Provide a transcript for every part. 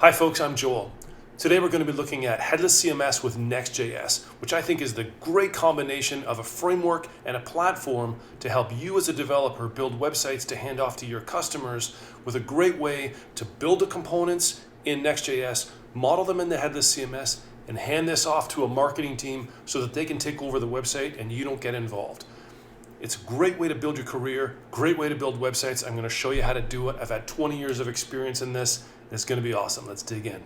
Hi folks, I'm Joel. Today we're going to be looking at Headless CMS with Next.js, which I think is the great combination of a framework and a platform to help you as a developer build websites to hand off to your customers with a great way to build the components in Next.js, model them in the Headless CMS, and hand this off to a marketing team so that they can take over the website and you don't get involved. It's a great way to build your career, great way to build websites. I'm going to show you how to do it. I've had 20 years of experience in this. It's going to be awesome. Let's dig in.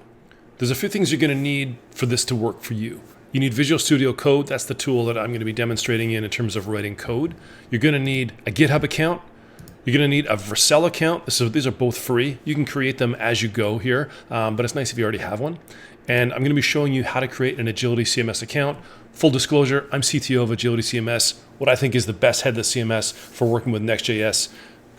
There's a few things you're going to need for this to work for you. You need Visual Studio Code. That's the tool that I'm going to be demonstrating in terms of writing code. You're going to need a GitHub account. You're going to need a Vercel account. So these are both free. You can create them as you go here, but it's nice if you already have one. And I'm going to be showing you how to create an Agility CMS account. Full disclosure, I'm CTO of Agility CMS, what I think is the best headless CMS for working with Next.js.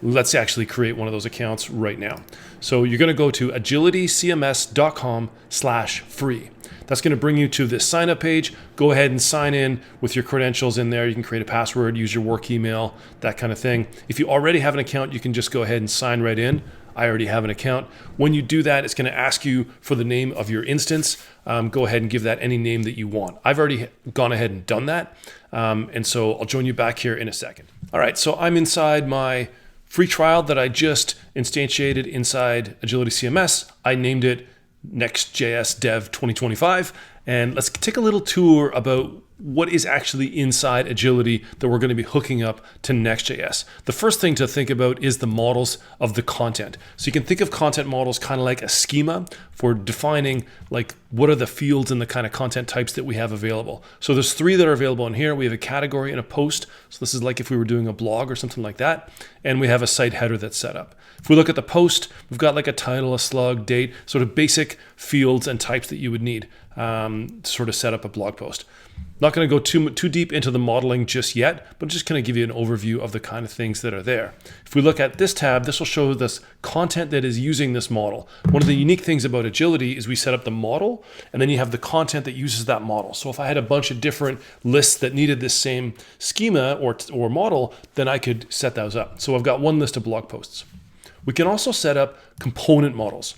Let's actually create one of those accounts right now. So you're going to go to agilitycms.com/free. That's going to bring you to this sign up page. Go ahead and sign in with your credentials in there. You can create a password, use your work email, that kind of thing. If you already have an account, you can just go ahead and sign right in. I already have an account. When you do that, it's going to ask you for the name of your instance. Go ahead and give that any name that you want. I've already gone ahead and done that. And so I'll join you back here in a second. All right, so I'm inside my free trial that I just instantiated inside Agility CMS. I named it Next.js Dev 2025. And let's take a little tour about what is actually inside Agility that we're going to be hooking up to Next.js. The first thing to think about is the models of the content. So you can think of content models kind of like a schema for defining like what are the fields and the kind of content types that we have available. So there's three that are available in here. We have a category and a post. So this is like if we were doing a blog or something like that. And we have a site header that's set up. If we look at the post, we've got like a title, a slug, date, sort of basic fields and types that you would need to sort of set up a blog post. Not going to go too deep into the modeling just yet, but just going to give you an overview of the kind of things that are there. If we look at this tab, this will show us content that is using this model. One of the unique things about Agility is we set up the model, and then you have the content that uses that model. So if I had a bunch of different lists that needed this same schema or model, then I could set those up. So I've got one list of blog posts. We can also set up component models.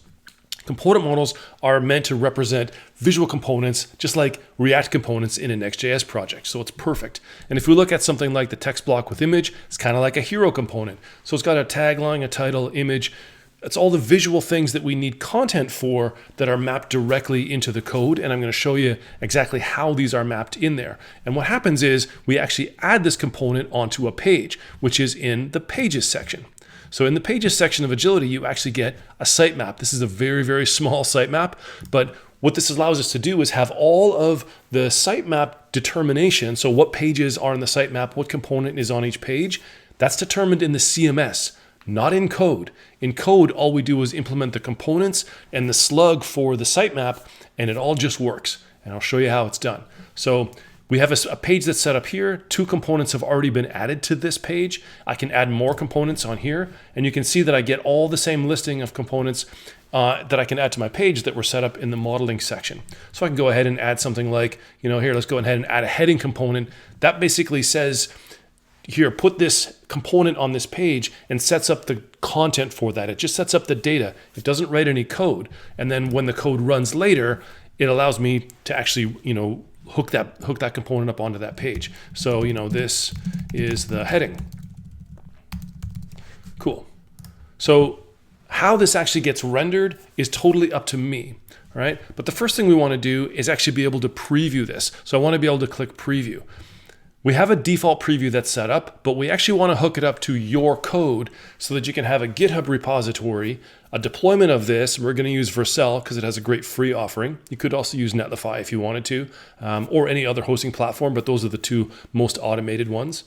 Component models are meant to represent visual components, just like React components in a Next.js project. So it's perfect. And if we look at something like the text block with image, it's kind of like a hero component. So it's got a tagline, a title, image. It's all the visual things that we need content for that are mapped directly into the code. And I'm going to show you exactly how these are mapped in there. And what happens is we actually add this component onto a page, which is in the pages section. So in the pages section of Agility, you actually get a sitemap. This is a very, very small sitemap, but what this allows us to do is have all of the sitemap determination. So what pages are in the sitemap, what component is on each page, that's determined in the CMS, not in code. In code, all we do is implement the components and the slug for the sitemap, and it all just works. And I'll show you how it's done. So we have a page that's set up here. 2 components have already been added to this page. I can add more components on here, and you can see that I get all the same listing of components that I can add to my page that were set up in the modeling section. So I can go ahead and add something like, here, let's go ahead and add a heading component. That basically says, here, put this component on this page and sets up the content for that. It just sets up the data. It doesn't write any code. And then when the code runs later, it allows me to actually, hook that component up onto that page. So, this is the heading. Cool. So how this actually gets rendered is totally up to me, right? But the first thing we want to do is actually be able to preview this. So I want to be able to click preview. We have a default preview that's set up, but we actually want to hook it up to your code so that you can have a GitHub repository, a deployment of this. We're going to use Vercel because it has a great free offering. You could also use Netlify if you wanted to, or any other hosting platform, but those are the 2 most automated ones.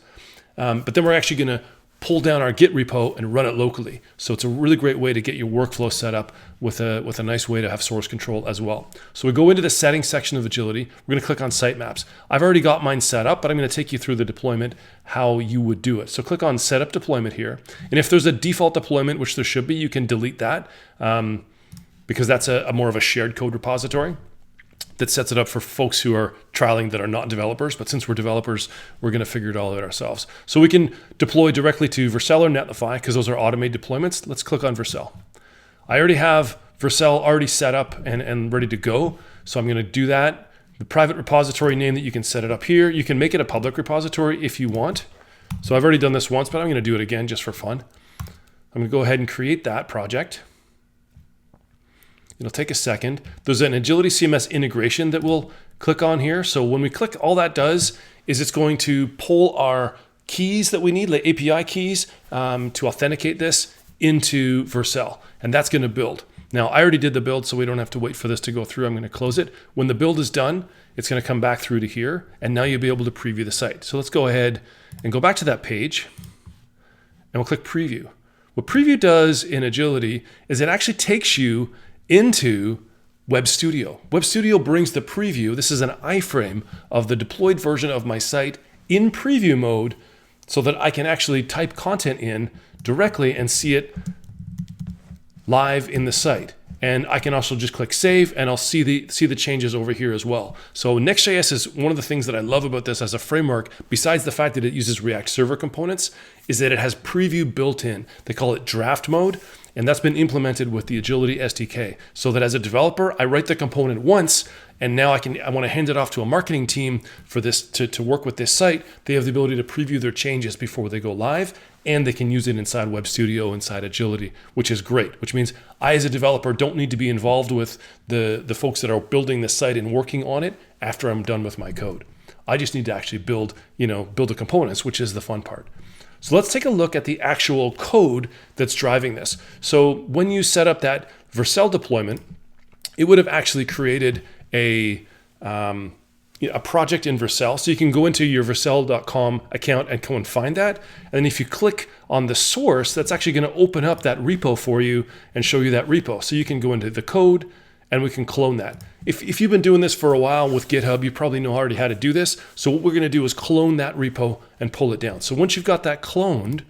But then we're actually going to pull down our Git repo and run it locally. So it's a really great way to get your workflow set up with a nice way to have source control as well. So we go into the settings section of Agility. We're going to click on sitemaps. I've already got mine set up, but I'm going to take you through the deployment, how you would do it. So click on Setup Deployment here. And if there's a default deployment, which there should be, you can delete that because that's a more of a shared code repository that sets it up for folks who are trialing that are not developers. But since we're developers, we're going to figure it all out ourselves. So we can deploy directly to Vercel or Netlify because those are automated deployments. Let's click on Vercel. I already have Vercel already set up and ready to go. So I'm going to do that. The private repository name that you can set it up here. You can make it a public repository if you want. So I've already done this once, but I'm going to do it again just for fun. I'm going to go ahead and create that project. It'll take a second. There's an Agility CMS integration that we'll click on here. So when we click, all that does is it's going to pull our keys that we need, like API keys, to authenticate this into Vercel. And that's going to build. Now, I already did the build, so we don't have to wait for this to go through. I'm going to close it. When the build is done, it's going to come back through to here, and now you'll be able to preview the site. So let's go ahead and go back to that page, and we'll click Preview. What Preview does in Agility is it actually takes you into Web Studio. Web Studio brings the preview. This is an iframe of the deployed version of my site in preview mode so that I can actually type content in directly and see it live in the site. And I can also just click save and I'll see the changes over here as well. So Next.js is one of the things that I love about this as a framework, besides the fact that it uses React Server components, is that it has preview built in. They call it draft mode. And that's been implemented with the Agility SDK so that as a developer, I write the component once and now I want to hand it off to a marketing team for this to work with this site. They have the ability to preview their changes before they go live, and they can use it inside Web Studio, inside Agility, which is great, which means I as a developer don't need to be involved with the folks that are building the site and working on it after I'm done with my code. I just need to actually build the components, which is the fun part. So let's take a look at the actual code that's driving this. So when you set up that Vercel deployment, it would have actually created a project in Vercel. So you can go into your vercel.com account and go and find that. And then if you click on the source, that's actually going to open up that repo for you and show you that repo. So you can go into the code and we can clone that. If you've been doing this for a while with GitHub, you probably know already how to do this. So what we're going to do is clone that repo and pull it down. So once you've got that cloned,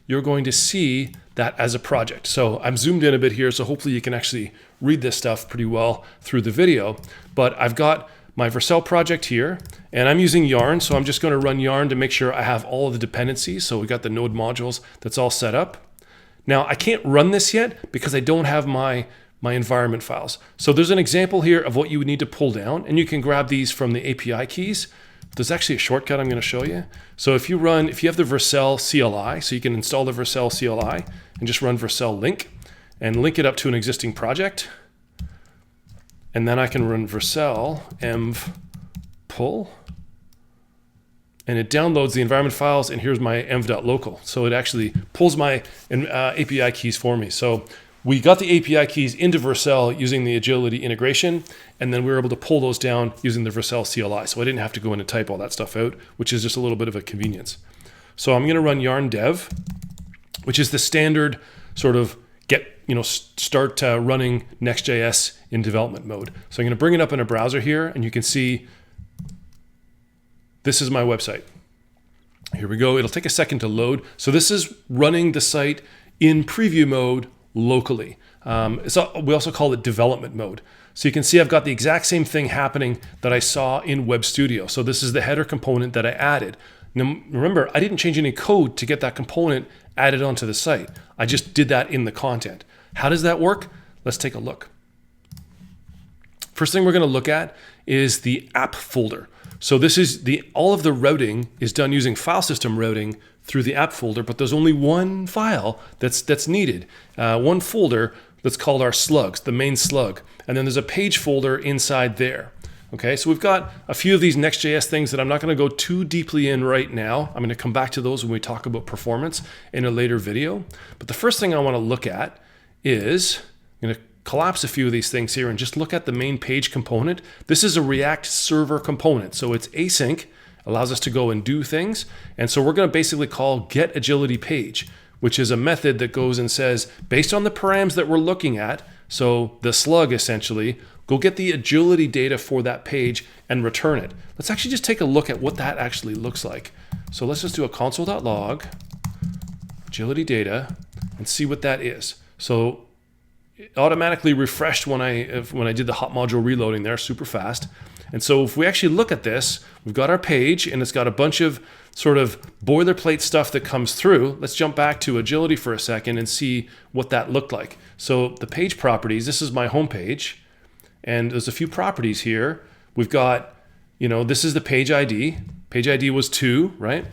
you're going to see that as a project. So I'm zoomed in a bit here, so hopefully you can actually read this stuff pretty well through the video. But I've got my Vercel project here, and I'm using Yarn, so I'm just going to run Yarn to make sure I have all of the dependencies. So we got the node modules that's all set up. Now I can't run this yet because I don't have my environment files. So there's an example here of what you would need to pull down, and you can grab these from the API keys. There's actually a shortcut I'm going to show you. So if you have the Vercel CLI, so you can install the Vercel CLI and just run Vercel link and link it up to an existing project. And then I can run Vercel env pull, and it downloads the environment files, and here's my env.local. So it actually pulls my API keys for me. So we got the API keys into Vercel using the Agility integration, and then we were able to pull those down using the Vercel CLI. So I didn't have to go in and type all that stuff out, which is just a little bit of a convenience. So I'm going to run yarn dev, which is the standard sort of start running Next.js in development mode. So I'm going to bring it up in a browser here, and you can see this is my website. Here we go. It'll take a second to load. So this is running the site in preview mode locally. We also call it development mode. So you can see I've got the exact same thing happening that I saw in Web Studio. So this is the header component that I added. Now remember, I didn't change any code to get that component added onto the site. I just did that in the content. How does that work? Let's take a look. First thing we're going to look at is the app folder. So this is all of the routing is done using file system routing through the app folder, but there's only one file that's needed, one folder that's called our slugs, the main slug. And then there's a page folder inside there. Okay, so we've got a few of these Next.js things that I'm not going to go too deeply in right now. I'm going to come back to those when we talk about performance in a later video. But the first thing I want to look at is, I'm going to collapse a few of these things here and just look at the main page component. This is a React server component, so it's async, allows us to go and do things. And so we're going to basically call get agility page, which is a method that goes and says, based on the params that we're looking at, so the slug essentially, go get the agility data for that page and return it. Let's actually just take a look at what that actually looks like. So let's just do a console.log agility data and see what that is. So it automatically refreshed when I did the hot module reloading there, super fast. And so if we actually look at this, we've got our page and it's got a bunch of sort of boilerplate stuff that comes through. Let's jump back to Agility for a second and see what that looked like. So the page properties, this is my home page, and there's a few properties here. We've got, this is the page ID. Page ID was 2, right?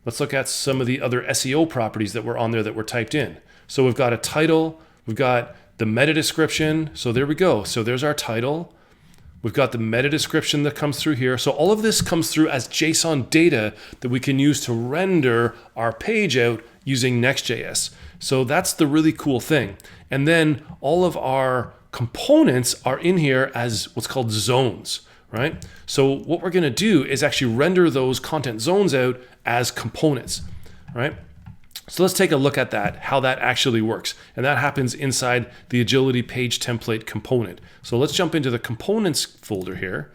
Let's look at some of the other SEO properties that were on there that were typed in. So we've got a title, we've got the meta description. So there we go. So there's our title. We've got the meta description that comes through here. So all of this comes through as JSON data that we can use to render our page out using Next.js. So that's the really cool thing. And then all of our components are in here as what's called zones, right? So what we're going to do is actually render those content zones out as components, right? So let's take a look at that, how that actually works. And that happens inside the Agility page template component. So let's jump into the components folder here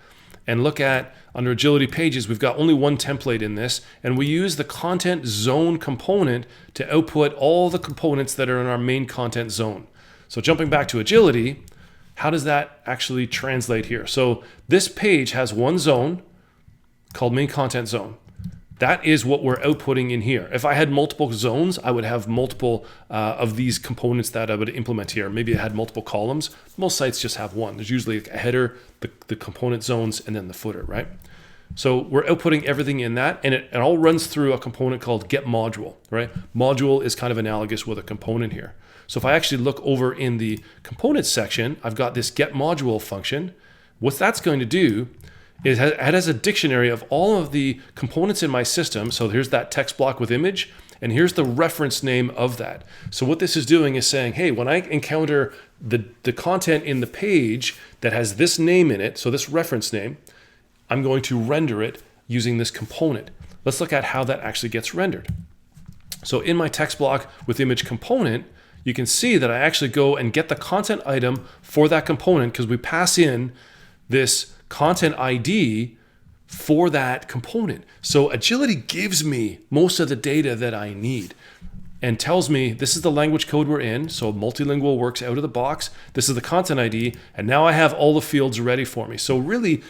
and look at, under Agility pages, we've got only one template in this, and we use the content zone component to output all the components that are in our main content zone. So jumping back to Agility, how does that actually translate here? So this page has one zone called main content zone. That is what we're outputting in here. If I had multiple zones, I would have multiple of these components that I would implement here. Maybe I had multiple columns. Most sites just have one. There's usually a header, the component zones, and then the footer, right? So we're outputting everything in that, and it all runs through a component called getModule, right? Module is kind of analogous with a component here. So if I actually look over in the components section, I've got this getModule function. What that's going to do is it has a dictionary of all of the components in my system. So here's that text block with image, and here's the reference name of that. So what this is doing is saying, hey, when I encounter the content in the page that has this name in it, so this reference name, I'm going to render it using this component. Let's look at how that actually gets rendered. So in my text block with image component, you can see that I actually go and get the content item for that component because we pass in this content ID for that component. So Agility gives me most of the data that I need and tells me this is the language code we're in. So multilingual works out of the box. This is the content ID. And now I have all the fields ready for me. So really,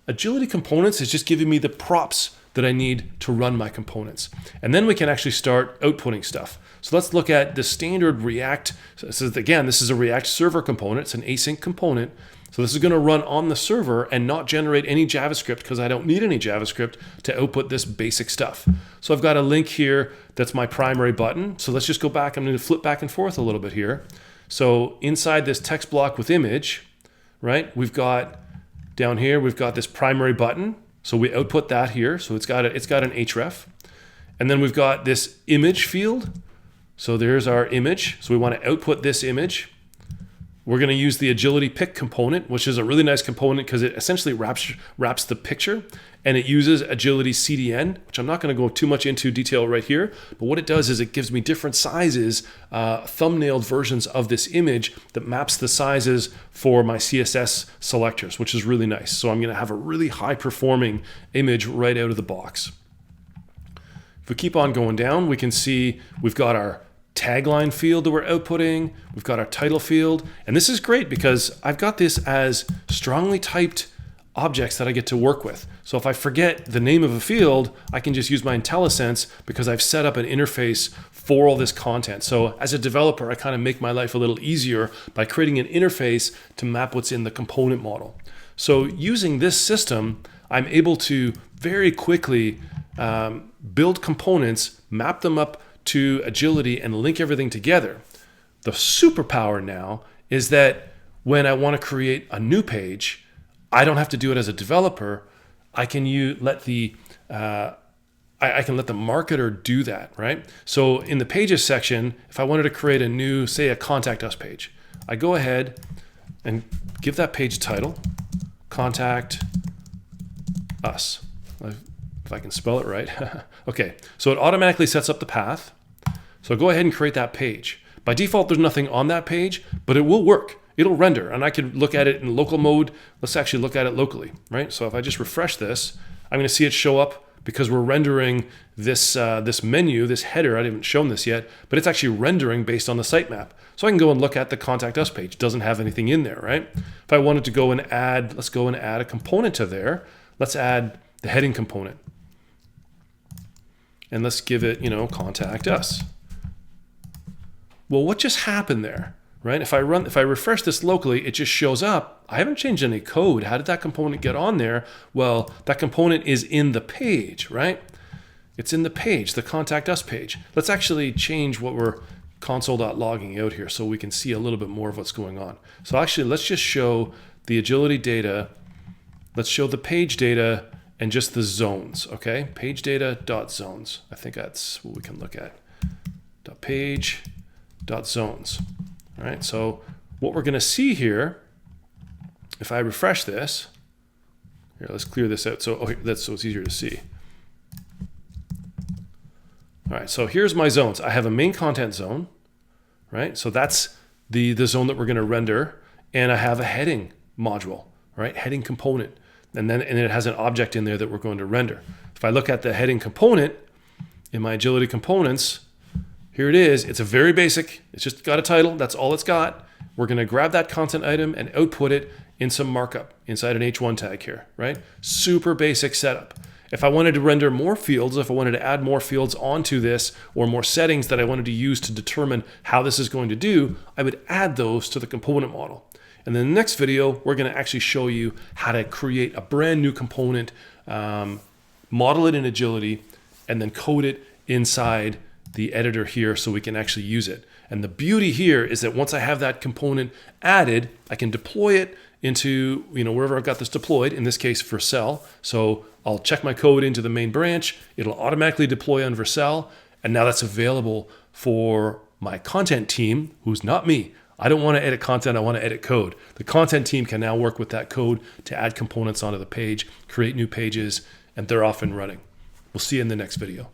Agility components is just giving me the props that I need to run my components. And then we can actually start outputting stuff. So let's look at the standard React. So again, this is a React server component. It's an async component. So this is going to run on the server and not generate any JavaScript because I don't need any JavaScript to output this basic stuff. So I've got a link here that's my primary button. So let's just go back. I'm going to flip back and forth a little bit here. So inside this text block with image, right, we've got down here, we've got this primary button. So we output that here. So it's got an href. And then we've got this image field. So there's our image. So we want to output this image. We're going to use the Agility pick component, which is a really nice component because it essentially wraps the picture, and it uses Agility CDN, which I'm not going to go too much into detail right here. But what it does is it gives me different sizes, thumbnailed versions of this image that maps the sizes for my CSS selectors, which is really nice. So I'm going to have a really high performing image right out of the box. If we keep on going down, we can see we've got our tagline field that we're outputting. We've got our title field. And this is great because I've got this as strongly typed objects that I get to work with. So if I forget the name of a field, I can just use my IntelliSense because I've set up an interface for all this content. So as a developer, I kind of make my life a little easier by creating an interface to map what's in the component model. So using this system, I'm able to very quickly build components, map them up to Agility, and link everything together. The superpower now is that when I want to create a new page, I don't have to do it as a developer. I can let the marketer do that, right? So in the pages section, if I wanted to create a new, say, a contact us page, I go ahead and give that page title, contact us. If I can spell it right. Okay, so it automatically sets up the path. So go ahead and create that page. By default, there's nothing on that page, but it will work. It'll render, and I can look at it in local mode. Let's actually look at it locally, right? So if I just refresh this, I'm going to see it show up because we're rendering this, this menu, this header. I haven't shown this yet, but it's actually rendering based on the sitemap. So I can go and look at the Contact Us page. It doesn't have anything in there, right? If I wanted to go and add, let's go and add a component to there. Let's add the heading component. And let's give it, Contact Us. Well, what just happened there, right? If I refresh this locally, it just shows up. I haven't changed any code. How did that component get on there? Well, that component is in the page, right? It's in the page, the Contact Us page. Let's actually change what we're console.logging out here so we can see a little bit more of what's going on. So actually, let's just show the agility data. Let's show the page data and just the zones, okay? Page data dot zones. I think that's what we can look at. Page dot zones. All right, so what we're going to see here, if I refresh this, here, let's clear this out so it's easier to see. All right, so here's my zones. I have a main content zone, right? So that's the zone that we're going to render, and I have a heading module, right? Heading component, and it has an object in there that we're going to render. If I look at the heading component in my agility components, here it is. It's a very basic, it's just got a title. That's all it's got. We're going to grab that content item and output it in some markup inside an H1 tag here, right? Super basic setup. If I wanted to render more fields, if I wanted to add more fields onto this or more settings that I wanted to use to determine how this is going to do, I would add those to the component model. And then the next video, we're going to actually show you how to create a brand new component, model it in Agility, and then code it inside the editor here so we can actually use it. And the beauty here is that once I have that component added, I can deploy it into wherever I've got this deployed, in this case Vercel. So I'll check my code into the main branch, it'll automatically deploy on Vercel, and now that's available for my content team, who's not me. I don't want to edit content, I want to edit code. The content team can now work with that code to add components onto the page, create new pages, and they're off and running. We'll see you in the next video.